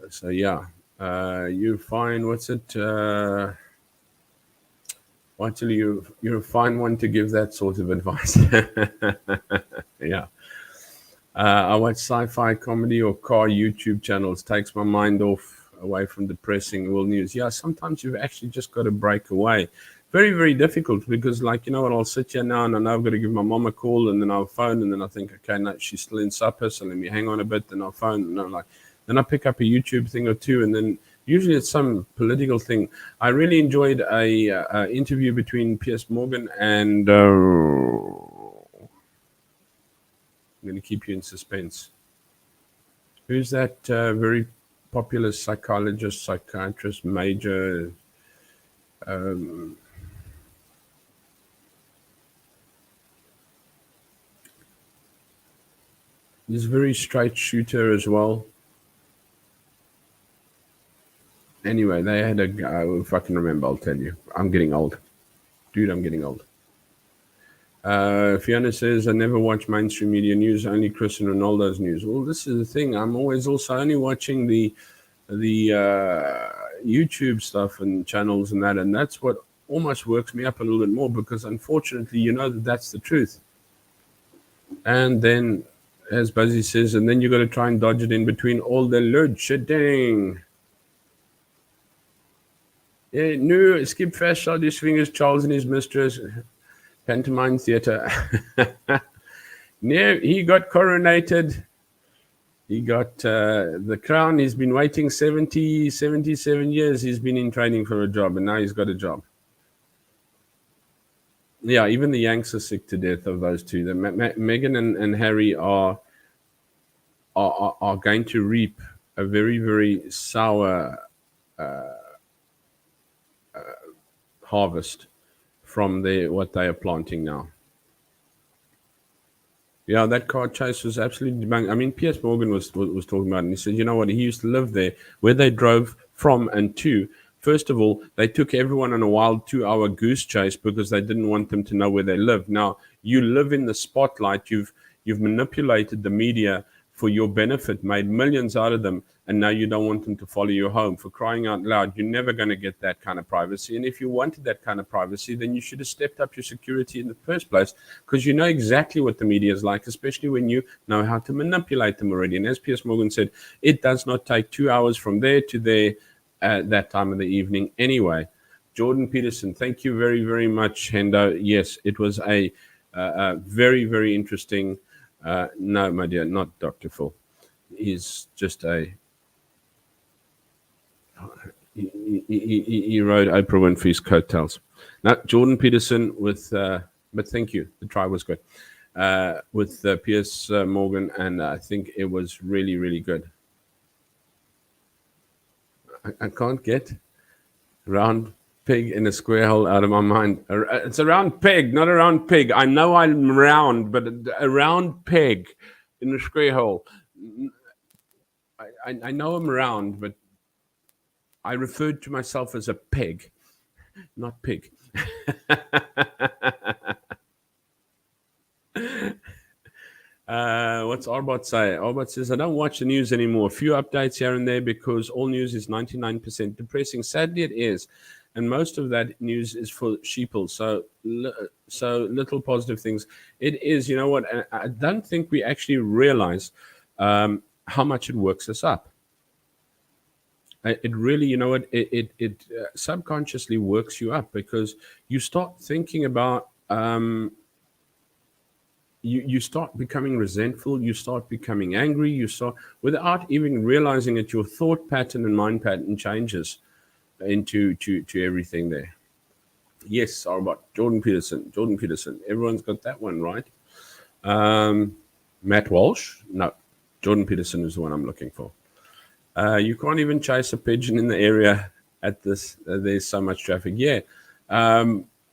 So yeah, you find you're a fine one to give that sort of advice. Yeah. I watch sci-fi, comedy, or car YouTube channels. Takes my mind away from depressing world news. Yeah, sometimes you've actually just got to break away. Very, very difficult, because what, I'll sit here now and I know I've got to give my mom a call, and then I'll phone, and then I think, okay, no, she's still in supper, so let me hang on a bit, then I'll phone, and then I pick up a YouTube thing or two, and then usually it's some political thing. I really enjoyed a interview between Piers Morgan and I'm going to keep you in suspense. Who's that very popular psychiatrist, major? He's a very straight shooter as well. Anyway, they had a guy, if I can remember, I'll tell you. I'm getting old. Dude, I'm getting old. Fiona says, I never watch mainstream media news, only Cristiano Ronaldo's news. Well, this is the thing. I'm always also only watching the YouTube stuff and channels and that's what almost works me up a little bit more, because unfortunately, that's the truth. And then, as Buzzy says, and then you got to try and dodge it in between all the load shedding. Yeah, no, skip fast, shot his fingers, Charles and his mistress. Pantomime theater. No, he got coronated. He got the crown. He's been waiting 77 years. He's been in training for a job, and now he's got a job. Yeah, even the Yanks are sick to death of those two. Meghan and Harry are going to reap a very, very sour harvest from what they are planting now. Yeah, that car chase was absolutely bang. I mean, Piers Morgan was talking about it, and he said, you know what, he used to live there, where they drove from and to. First of all, they took everyone on a wild 2-hour goose chase because they didn't want them to know where they lived. Now, you live in the spotlight. You've manipulated the media for your benefit, made millions out of them, and now you don't want them to follow you home. For crying out loud, you're never going to get that kind of privacy. And if you wanted that kind of privacy, then you should have stepped up your security in the first place, because you know exactly what the media is like, especially when you know how to manipulate them already. And as Piers Morgan said, it does not take 2 hours from there to there at that time of the evening anyway. Jordan Peterson, thank you very, very much, Hendo. Yes, it was a very, very interesting... no, my dear, not Dr. Phil. He's just he rode Oprah Winfrey's coattails. Now, Jordan Peterson with, but thank you. The try was good. With Piers Morgan, and I think it was really, really good. I can't get round pig in a square hole out of my mind. It's a round peg, not a round pig. I know I'm round, but a round peg in a square hole. I know I'm round, but I referred to myself as a peg, not pig. What's Arbot say? Arbot says, I don't watch the news anymore. A few updates here and there because all news is 99% depressing. Sadly, it is. and most of that news is for sheeple. So little positive things. It is, you know what? I don't think we actually realize how much it works us up. It really, you know what? It subconsciously works you up because you start thinking about. You start becoming resentful, you start becoming angry, you start, without even realizing it, your thought pattern and mind pattern changes into to everything there. Yes, or about Jordan Peterson. Jordan Peterson. Everyone's got that one right. Matt Walsh? No. Jordan Peterson is the one I'm looking for. You can't even chase a pigeon in the area at this. There's so much traffic. Yeah.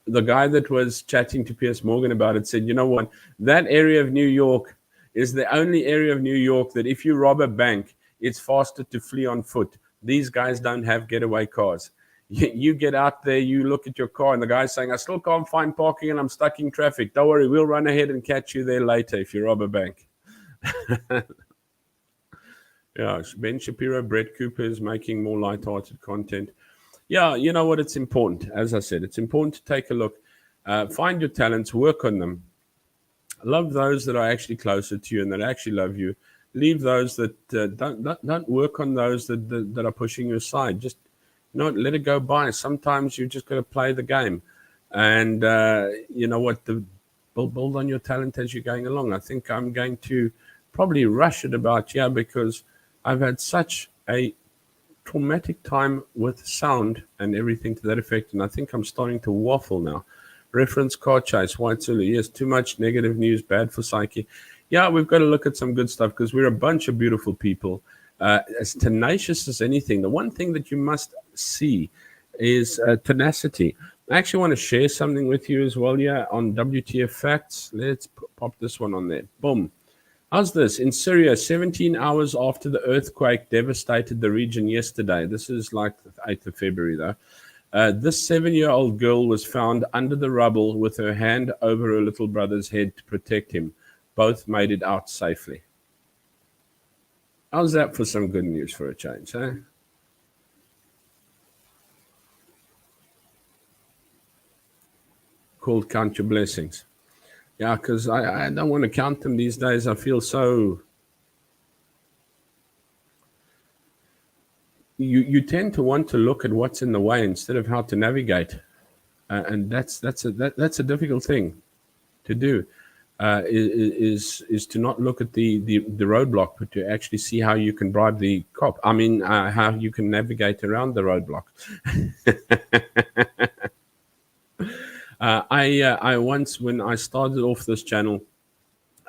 The guy that was chatting to Piers Morgan about it said, you know what? That area of New York is the only area of New York that if you rob a bank, it's faster to flee on foot. These guys don't have getaway cars. You get out there, you look at your car, and the guy's saying, I still can't find parking and I'm stuck in traffic. Don't worry, we'll run ahead and catch you there later if you rob a bank. Yeah, Ben Shapiro, Brett Cooper is making more light-hearted content. Yeah, you know what? It's important. As I said, it's important to take a look, find your talents, work on them. Love those that are actually closer to you and that actually love you. Leave those that don't work on those that are pushing you aside. Just let it go by. Sometimes you just got to play the game, and you know what? Build on your talent as you're going along. I think I'm going to probably rush it about because I've had such a traumatic time with sound and everything to that effect, and I think I'm starting to waffle now. Reference car chase, White Zulu. Yes, too much negative news, bad for psyche. Yeah, we've got to look at some good stuff because we're a bunch of beautiful people, as tenacious as anything. The one thing that you must see is tenacity. I actually want to share something with you as well, on WTF Facts. Let's pop this one on there. Boom. How's this? In Syria, 17 hours after the earthquake devastated the region yesterday. This is like the 8th of February, though. This 7-year-old girl was found under the rubble with her hand over her little brother's head to protect him. Both made it out safely. How's that for some good news for a change, huh? Called Count Your Blessings. Yeah, because I don't want to count them these days. I feel so... You tend to want to look at what's in the way instead of how to navigate. And that's a difficult thing to do, is to not look at the roadblock, but to actually see how you can bribe the cop. I mean, how you can navigate around the roadblock. I once, when I started off this channel,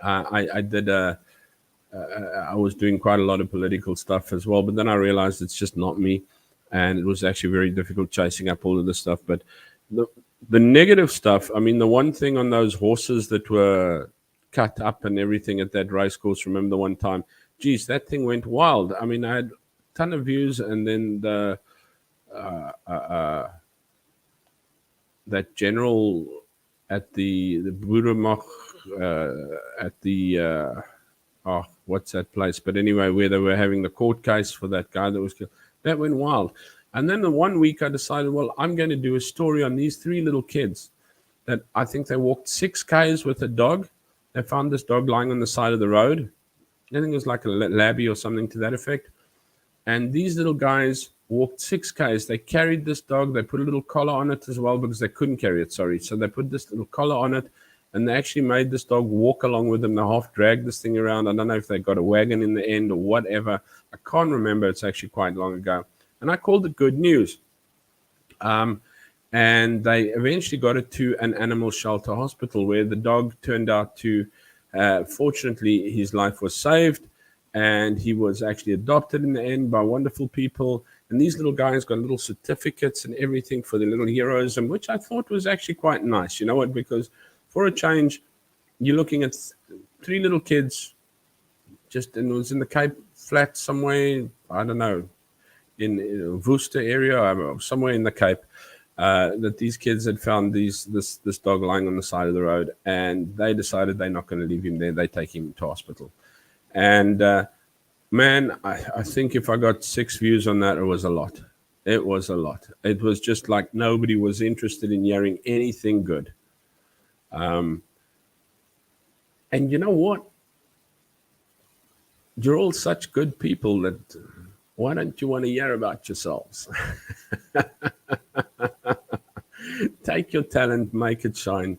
I did I was doing quite a lot of political stuff as well, but then I realized it's just not me, and it was actually very difficult chasing up all of this stuff. But the negative stuff, I mean, the one thing on those horses that were cut up and everything at that race course, remember the one time, geez, that thing went wild. I mean, I had a ton of views, and then that general at the Burumach, at the what's that place? But anyway, where they were having the court case for that guy that was killed, that went wild. And then the one week I decided, well, I'm going to do a story on these 3 little kids that I think they walked 6 Ks with a dog. They found this dog lying on the side of the road. I think it was like a labby or something to that effect. And these little guys walked 6 Ks. They carried this dog. They put a little collar on it as well because they couldn't carry it, sorry. So they put this little collar on it, and they actually made this dog walk along with them. They half dragged this thing around. I don't know if they got a wagon in the end or whatever. I can't remember. It's actually quite long ago. And I called it good news. And they eventually got it to an animal shelter hospital where the dog turned out to, fortunately, his life was saved. And he was actually adopted in the end by wonderful people. And these little guys got little certificates and everything for their little heroism, which I thought was actually quite nice. You know what? Because for a change, you're looking at 3 little kids, and it was in the Cape Flat somewhere, I don't know, in Worcester area, somewhere in the Cape, that these kids had found this dog lying on the side of the road, and they decided they're not going to leave him there. They take him to hospital. And man, I think if I got 6 views on that, it was a lot. It was a lot. It was just like nobody was interested in hearing anything good. And you know what? You're all such good people that why don't you want to hear about yourselves? Take your talent, make it shine,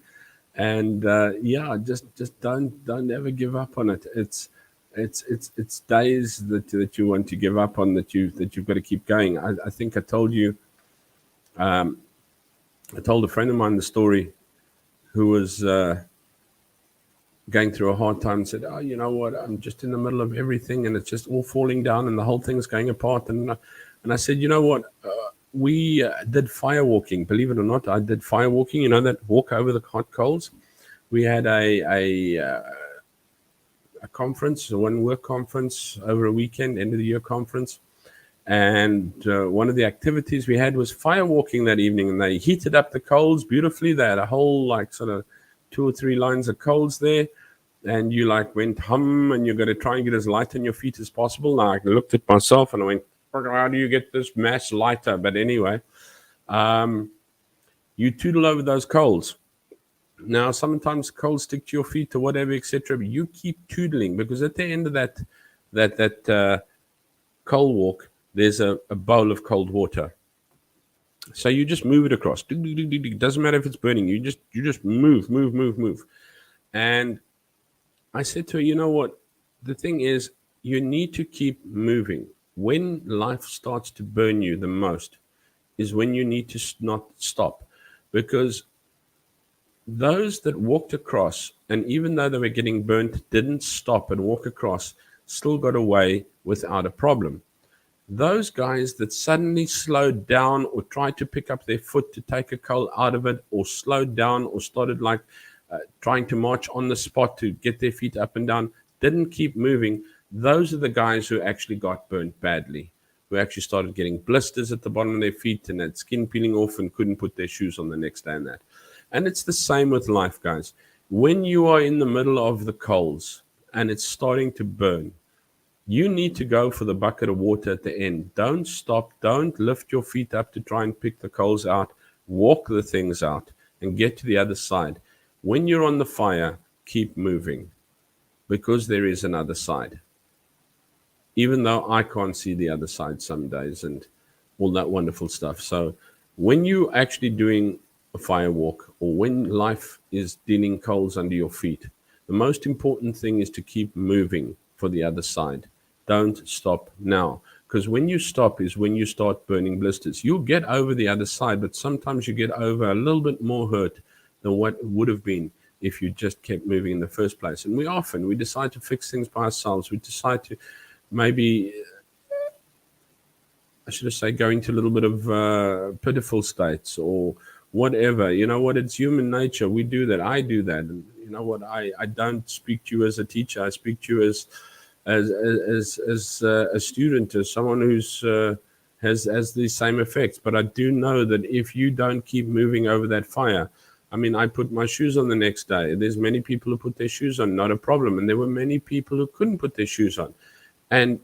and yeah, just don't ever give up on it. It's days that you want to give up on, that you've got to keep going. I think I told you, I told a friend of mine the story who was going through a hard time and said, "Oh, you know what? I'm just in the middle of everything, and it's just all falling down, and the whole thing's going apart." And I said, "You know what? We did fire walking. Believe it or not, I did fire walking. You know that walk over the hot coals. We had a conference, one work conference over a weekend, end of the year conference." And one of the activities we had was fire walking that evening, and they heated up the coals beautifully. They had a whole like sort of 2 or 3 lines of coals there, and you like went hum, and you're going to try and get as light on your feet as possible. Now I looked at myself and I went, how do you get this mass lighter? But anyway, you tootle over those coals. Now sometimes coals stick to your feet or whatever, etc. But you keep tootling, because at the end of that coal walk, there's a bowl of cold water. So you just move it across. Doesn't matter if it's burning. You just move. And I said to her, you know what? The thing is, you need to keep moving. When life starts to burn you the most is when you need to not stop. Because those that walked across, and even though they were getting burnt, didn't stop and walk across, still got away without a problem. Those guys that suddenly slowed down or tried to pick up their foot to take a coal out of it, or slowed down or started like trying to march on the spot to get their feet up and down, didn't keep moving, those are the guys who actually got burnt badly, who actually started getting blisters at the bottom of their feet and had skin peeling off and couldn't put their shoes on the next day and that. And it's the same with life, guys. When you are in the middle of the coals and it's starting to burn, you need to go for the bucket of water at the end. Don't stop. Don't lift your feet up to try and pick the coals out. Walk the things out and get to the other side. When you're on the fire, keep moving, because there is another side. Even though I can't see the other side some days and all that wonderful stuff. So when you're actually doing a fire walk, or when life is dealing coals under your feet, the most important thing is to keep moving for the other side. Don't stop now, because when you stop is when you start burning blisters. You'll get over the other side, but sometimes you get over a little bit more hurt than what would have been if you just kept moving in the first place. And we decide to fix things by ourselves. We decide to maybe, I should say, go into a little bit of pitiful states or whatever. You know what? It's human nature. We do that. I do that. And you know what? I don't speak to you as a teacher. I speak to you as a student, as someone who's has the same effects. But I do know that if you don't keep moving over that fire, I mean, I put my shoes on the next day. There's many people who put their shoes on, not a problem. And there were many people who couldn't put their shoes on. And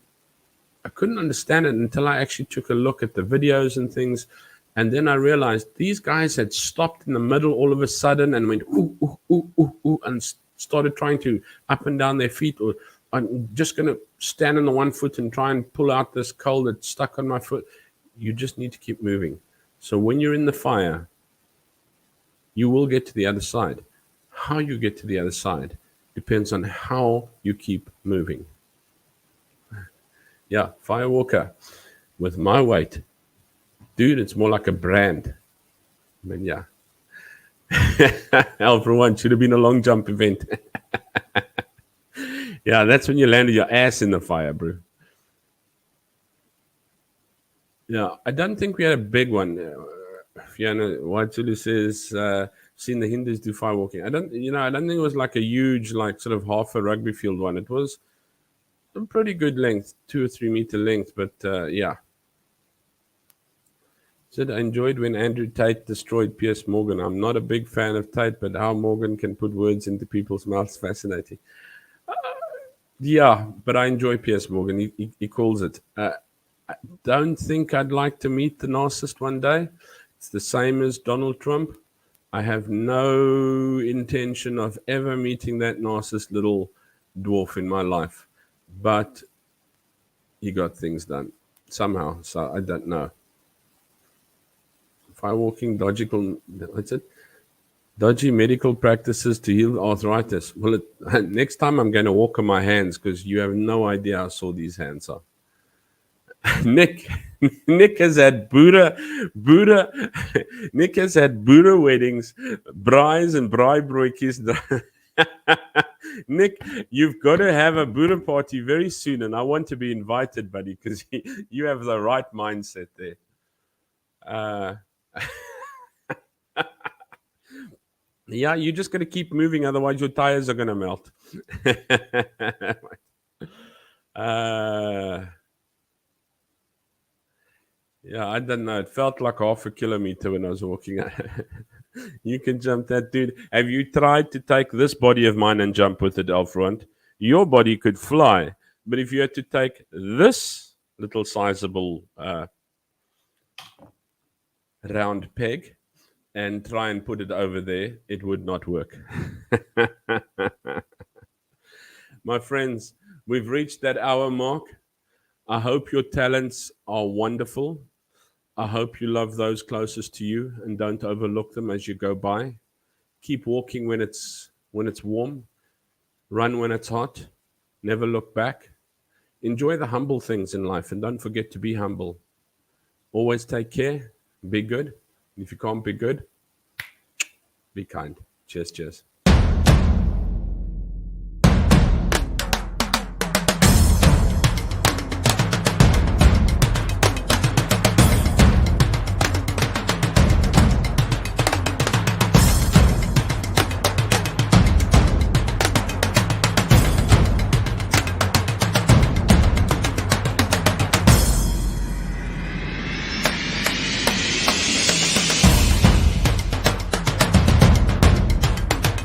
I couldn't understand it until I actually took a look at the videos and things. And then I realized these guys had stopped in the middle all of a sudden and went, ooh, ooh, ooh, ooh, ooh, and started trying to up and down their feet, or I'm just going to stand on the one foot and try and pull out this coal that's stuck on my foot. You just need to keep moving. So when you're in the fire, you will get to the other side. How you get to the other side depends on how you keep moving. Yeah, Firewalker with my weight. Dude, it's more like a brand. But yeah. Alpha 1 should have been a long jump event. Yeah, that's when you landed your ass in the fire, bro. Yeah, I don't think we had a big one. Fiona Waitulu says, seen the Hindus do firewalking. I don't think it was like a huge, like sort of half a rugby field one. It was a pretty good length, 2 or 3 meter length, but yeah. Said I enjoyed when Andrew Tate destroyed Piers Morgan. I'm not a big fan of Tate, but how Morgan can put words into people's mouths, fascinating. Yeah, but I enjoy Piers Morgan. He calls it. Don't think I'd like to meet the narcissist one day. It's the same as Donald Trump. I have no intention of ever meeting that narcissist little dwarf in my life. But he got things done somehow. So I don't know. If I walking what's it? Dodgy medical practices to heal arthritis. Well, next time I'm going to walk on my hands because you have no idea how sore these hands are. Nick, Nick has had Buddha, Nick has had Buddha weddings, brides and bride broikies. Nick, you've got to have a Buddha party very soon, and I want to be invited, buddy, because you have the right mindset there. Yeah, you just got to keep moving, otherwise your tires are going to melt. Yeah, I don't know. It felt like half a kilometer when I was walking. You can jump that, dude. Have you tried to take this body of mine and jump with it, Alfront? Your body could fly, but if you had to take this little sizable round peg and try and put it over there, it would not work. My friends, we've reached that hour mark. I hope your talents are wonderful. I hope you love those closest to you and don't overlook them as you go by. Keep walking when it's warm. Run when it's hot. Never look back. Enjoy the humble things in life and don't forget to be humble. Always take care. Be good. If you can't be good, be kind. Cheers, cheers.